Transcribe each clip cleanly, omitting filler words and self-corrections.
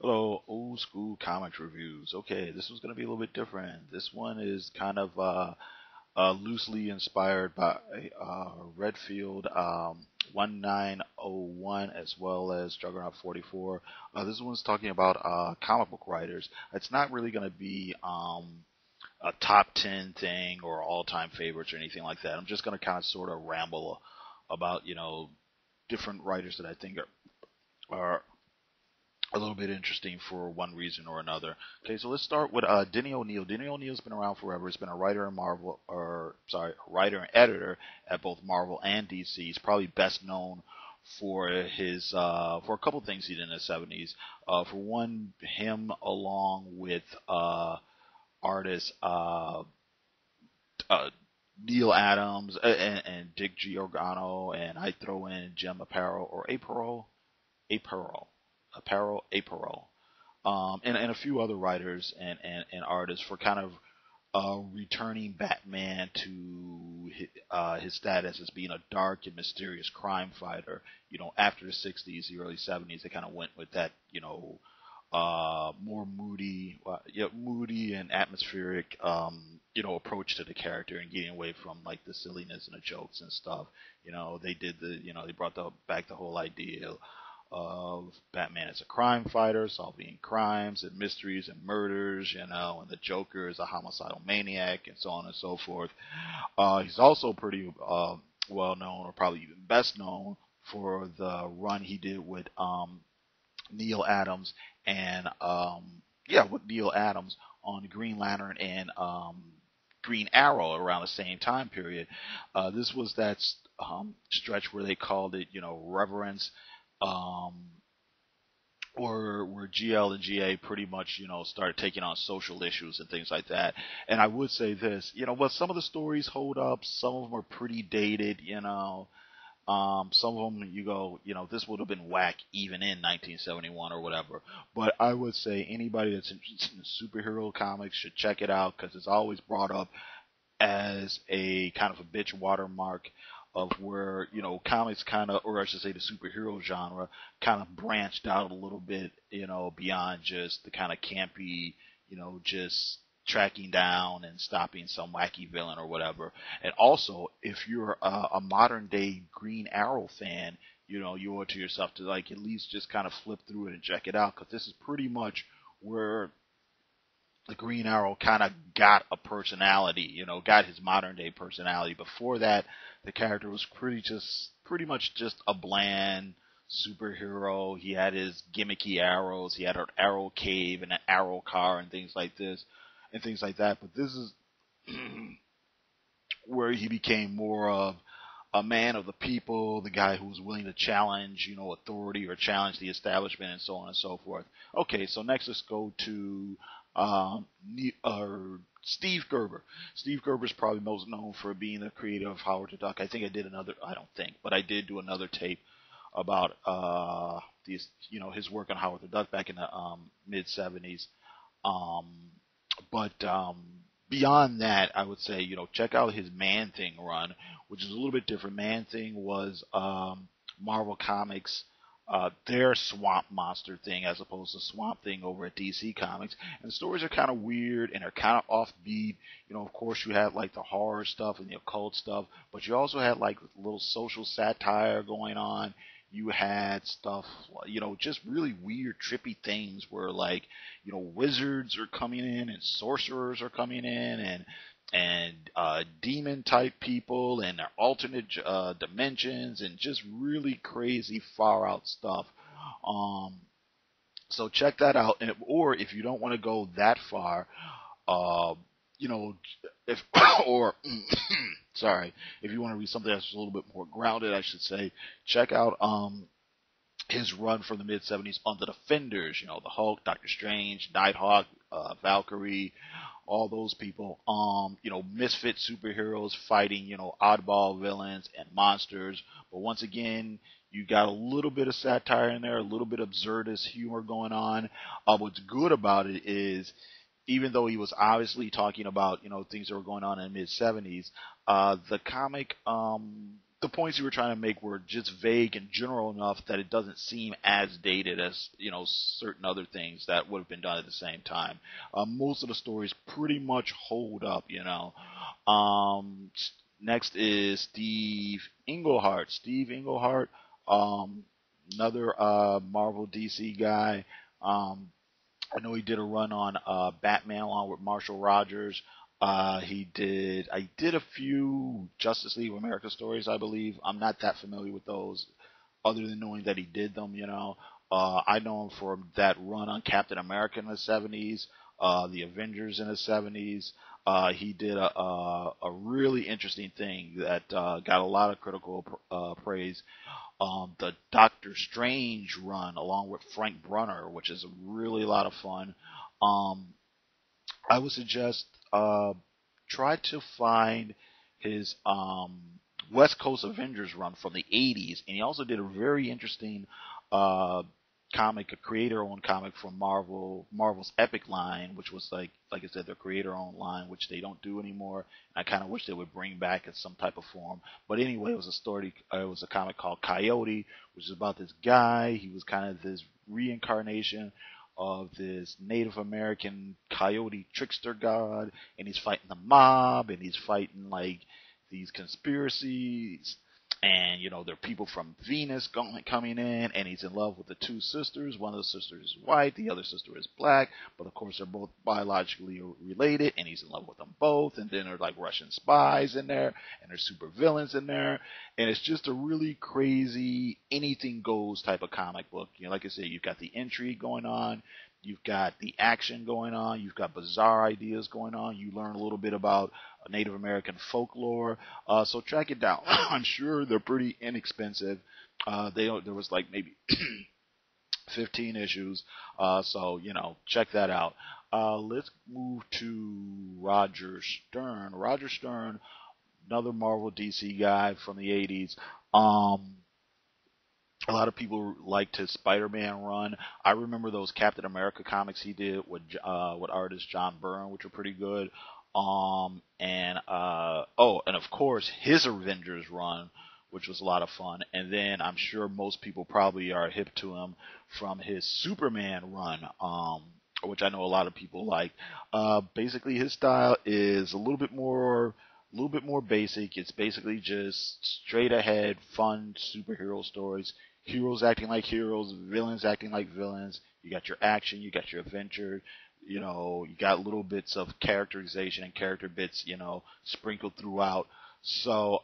Hello, old school comics reviews. Okay, this one's going to be a little bit different. This one is kind of loosely inspired by Redfield 1901 as well as Juggernaut 44. This one's talking about comic book writers. It's not really going to be a top 10 thing or all time favorites or anything like that. I'm just going to kind of sort of ramble about, different writers that I think are a little bit interesting for one reason or another. Okay, so let's start with Denny O'Neil. Denny O'Neil's been around forever. He's been a writer and Marvel, or sorry, writer and editor at both Marvel and DC. He's probably best known for his for a couple things he did in the '70s. For one, him along with artists uh, Neil Adams and Dick Giordano, and I throw in Jim Aparo or Aparo, and a few other writers and artists for kind of returning Batman to his status as being a dark and mysterious crime fighter. After the '60s, the early '70s, they kind of went with that, more moody, moody and atmospheric, approach to the character and getting away from like the silliness and the jokes and stuff. They did they brought back the whole idea of Batman as a crime fighter, solving crimes and mysteries and murders, and the Joker is a homicidal maniac, and so on and so forth. He's also pretty well known, or probably even best known, for the run he did with Neil Adams and with Neil Adams on Green Lantern and Green Arrow around the same time period. This was that stretch where they called it, Reverence, um, or where GL and GA pretty much, started taking on social issues and things like that. And I would say this, well, some of the stories hold up, some of them are pretty dated, some of them you go, this would have been whack even in 1971 or whatever. But I would say anybody that's interested in superhero comics should check it out because it's always brought up as a kind of a bitch watermark of where comics kind of, or I should say the superhero genre kind of branched out a little bit, beyond just the kind of campy, just tracking down and stopping some wacky villain or whatever. And also, if you're a modern day Green Arrow fan, you owe it to yourself to like at least just kind of flip through it and check it out because this is pretty much where the Green Arrow kind of got a personality, got his modern day personality. Before that, the character was pretty much just a bland superhero. He had his gimmicky arrows. He had an arrow cave and an arrow car and things like this and things like that. But this is where he became more of a man of the people, the guy who was willing to challenge, authority or challenge the establishment and so on and so forth. Okay, so next let's go to Steve Gerber. Steve Gerber is probably most known for being the creator of Howard the Duck. I don't think, but I did do another tape about his work on Howard the Duck back in the mid '70s. Um, but beyond that, I would say, check out his Man Thing run, which is a little bit different. Man Thing was Marvel Comics, their Swamp Monster thing, as opposed to Swamp Thing over at DC Comics. And the stories are kind of weird and they're kind of offbeat. Of course, you had like the horror stuff and the occult stuff, but you also had like a little social satire going on. You had stuff, just really weird, trippy things where like, wizards are coming in and sorcerers are coming in and demon type people and their alternate dimensions and just really crazy far out stuff. Um, so check that out. Or if you don't want to go that far, uh, you know, if or sorry, if you want to read something that's a little bit more grounded, I should say, check out his run from the mid '70s on the Defenders. The Hulk, Doctor Strange, Nighthawk, Valkyrie, all those people. Misfit superheroes fighting, oddball villains and monsters. But once again, you got a little bit of satire in there, a little bit of absurdist humor going on. What's good about it is, even though he was obviously talking about, things that were going on in the mid '70s, the comic the points you were trying to make were just vague and general enough that it doesn't seem as dated as certain other things that would have been done at the same time. Most of the stories pretty much hold up. Um, Next is Steve Englehart. Steve Englehart, um, another Marvel DC guy. Um, I know he did a run on Batman along with Marshall Rogers. I did a few Justice League of America stories, I believe. I'm not that familiar with those, other than knowing that he did them. I know him for that run on Captain America in the '70s, the Avengers in the '70s. He did a really interesting thing that got a lot of critical praise, the Doctor Strange run along with Frank Brunner, which is really a lot of fun. Um, I would suggest try to find his West Coast Avengers run from the '80s, and he also did a very interesting uh, comic, a creator-owned comic from Marvel's Epic line, which was like I said, their creator-owned line, which they don't do anymore. And I kind of wish they would bring back in some type of form. But anyway, it was a story. It was a comic called Coyote, which is about this guy. He was kind of this reincarnation of this Native American coyote trickster god, and he's fighting the mob, and he's fighting like these conspiracies, and there are people from Venus coming in, and he's in love with the two sisters. One of the sisters is white, the other sister is black, but of course they're both biologically related, and he's in love with them both. And then there's like Russian spies in there, and there's super villains in there, and it's just a really crazy, anything goes type of comic book. Like I said, you've got the intrigue going on. You've got the action going on. You've got bizarre ideas going on. You learn a little bit about Native American folklore. So track it down. I'm sure they're pretty inexpensive. There was like maybe 15 issues. So check that out. Let's move to Roger Stern. Roger Stern, another Marvel DC guy from the '80s. A lot of people liked his Spider-Man run. I remember those Captain America comics he did with artist John Byrne, which were pretty good. And of course his Avengers run, which was a lot of fun. And then I'm sure most people probably are hip to him from his Superman run, which I know a lot of people like. Basically, his style is a little bit more basic. It's basically just straight ahead, fun superhero stories. Heroes acting like heroes, villains acting like villains. You got your action, you got your adventure. You got little bits of characterization and character bits, sprinkled throughout. So,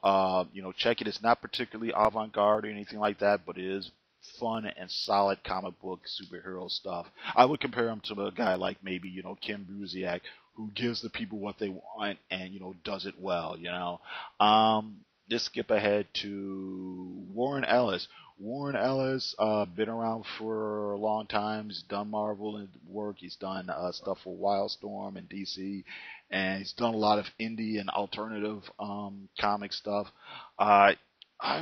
check it. It's not particularly avant-garde or anything like that, but it is fun and solid comic book superhero stuff. I would compare him to a guy like maybe, Kim Busiek, who gives the people what they want and, does it well. Just skip ahead to Warren Ellis. Warren Ellis, been around for a long time. He's done Marvel and work. He's done stuff for Wildstorm and DC, and he's done a lot of indie and alternative comic stuff. I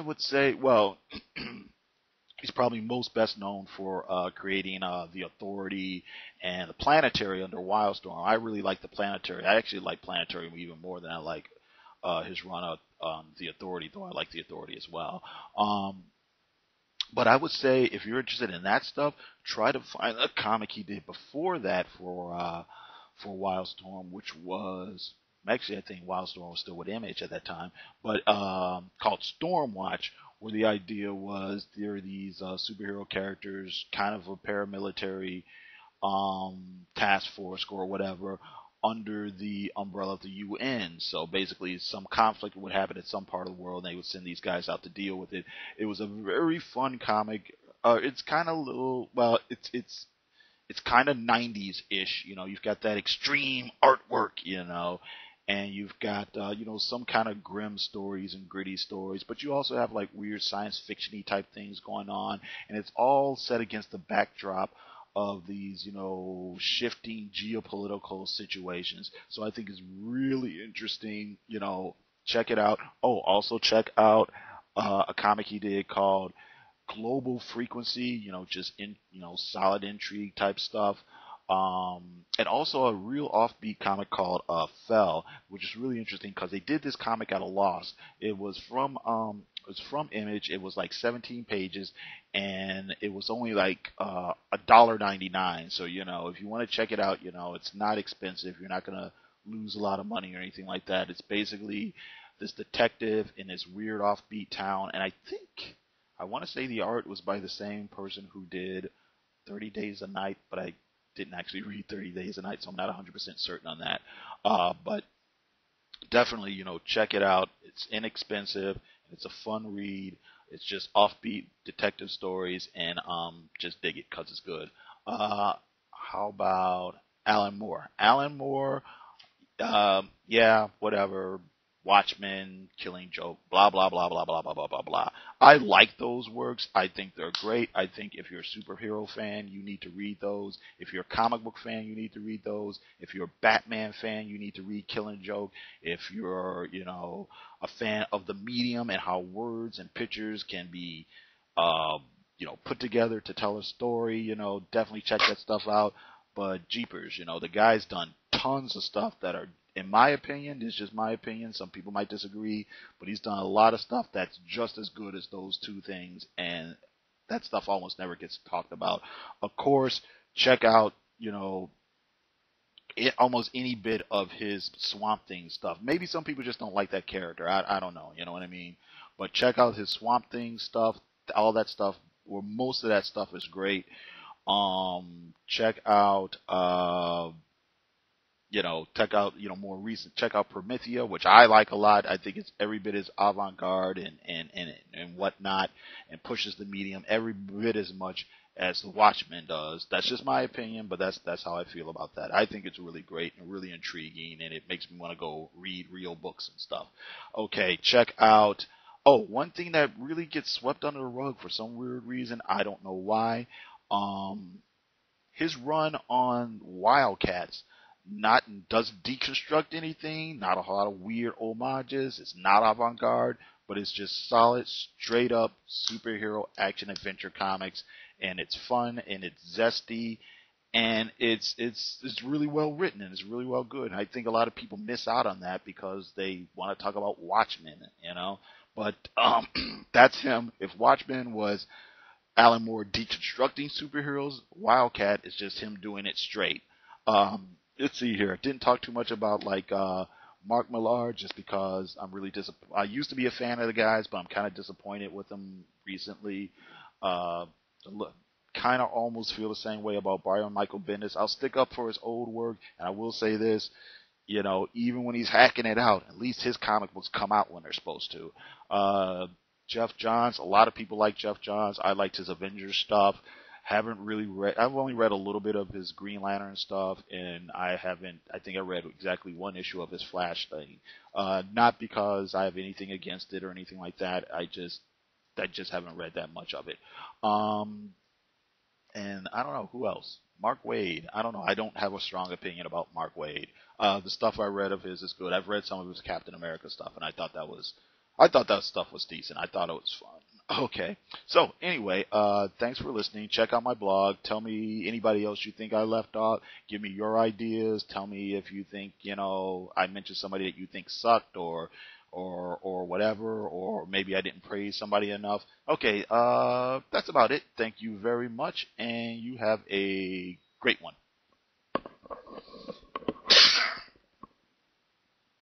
would say, well, he's probably most best known for creating the Authority and the Planetary under Wildstorm. I really like the Planetary. I actually like Planetary even more than I like his run on the Authority, though I like the Authority as well. But I would say if you're interested in that stuff, try to find a comic he did before that for Wildstorm, which was actually I think Wildstorm was still with Image at that time, but called Stormwatch, where the idea was there are these superhero characters, kind of a paramilitary task force or whatever, under the umbrella of the UN. So basically, some conflict would happen in some part of the world, and they would send these guys out to deal with it. It was a very fun comic. It's kind of little, well, it's kind of '90s-ish. You've got that extreme artwork, and you've got some kind of grim stories and gritty stories, but you also have like weird science fiction-y type things going on, and it's all set against the backdrop of these, shifting geopolitical situations. So I think it's really interesting. Check it out. Oh, also check out a comic he did called Global Frequency. Just solid intrigue type stuff. And also a real offbeat comic called Fell, which is really interesting because they did this comic at a loss. It was from Image. It was like 17 pages, and it was only like $1.99. So if you want to check it out, it's not expensive. You're not gonna lose a lot of money or anything like that. It's basically this detective in this weird offbeat town, and I want to say the art was by the same person who did 30 Days a Night, but I didn't actually read 30 Days a Night, so I'm not 100% certain on that. But definitely, check it out. It's inexpensive. It's a fun read. It's just offbeat detective stories, and just dig it because it's good. How about Alan Moore? Alan Moore, yeah, whatever. Watchmen, Killing Joke, blah blah blah blah blah blah blah blah blah. I like those works. I think they're great. I think if you're a superhero fan, you need to read those. If you're a comic book fan, you need to read those. If you're a Batman fan, you need to read Killing Joke. If you're, a fan of the medium and how words and pictures can be, put together to tell a story, definitely check that stuff out. But jeepers, the guy's done tons of stuff that are, in my opinion, it's just my opinion. Some people might disagree, but he's done a lot of stuff that's just as good as those two things, and that stuff almost never gets talked about. Of course, check out, almost any bit of his Swamp Thing stuff. Maybe some people just don't like that character. I don't know, you know what I mean? But check out his Swamp Thing stuff, all that stuff, or most of that stuff is great. Check out, more recent. Check out Promethea, which I like a lot. I think it's every bit as avant-garde and whatnot, and pushes the medium every bit as much as the Watchmen does. That's just my opinion, but that's how I feel about that. I think it's really great and really intriguing, and it makes me want to go read real books and stuff. Okay, check out. Oh, one thing that really gets swept under the rug for some weird reason, I don't know why. His run on Wildcats doesn't deconstruct anything, not a lot of weird homages. It's not avant-garde, but it's just solid, straight up superhero action adventure comics, and it's fun and it's zesty, and it's really well written and it's really well good. And I think a lot of people miss out on that because they want to talk about Watchmen, But that's him. If Watchmen was Alan Moore deconstructing superheroes, Wildcat is just him doing it straight. Let's see here. Didn't talk too much about Mark Millar just because I'm really disappointed. I used to be a fan of the guys, but I'm kind of disappointed with them recently. Kind of almost feel the same way about Brian Michael Bendis. I'll stick up for his old work, and I will say this. Even when he's hacking it out, at least his comic books come out when they're supposed to. Geoff Johns, a lot of people like Geoff Johns. I liked his Avengers stuff. Haven't really read, I've only read a little bit of his Green Lantern stuff, and I think I read exactly one issue of his Flash thing. Not because I have anything against it or anything like that. I just haven't read that much of it. And I don't know who else. Mark Waid. I don't know. I don't have a strong opinion about Mark Waid. The stuff I read of his is good. I've read some of his Captain America stuff, and I thought that stuff was decent. I thought it was fun. Okay. So anyway, thanks for listening. Check out my blog. Tell me anybody else you think I left out. Give me your ideas. Tell me if you think, I mentioned somebody that you think sucked or whatever, or maybe I didn't praise somebody enough. Okay, that's about it. Thank you very much, and you have a great one.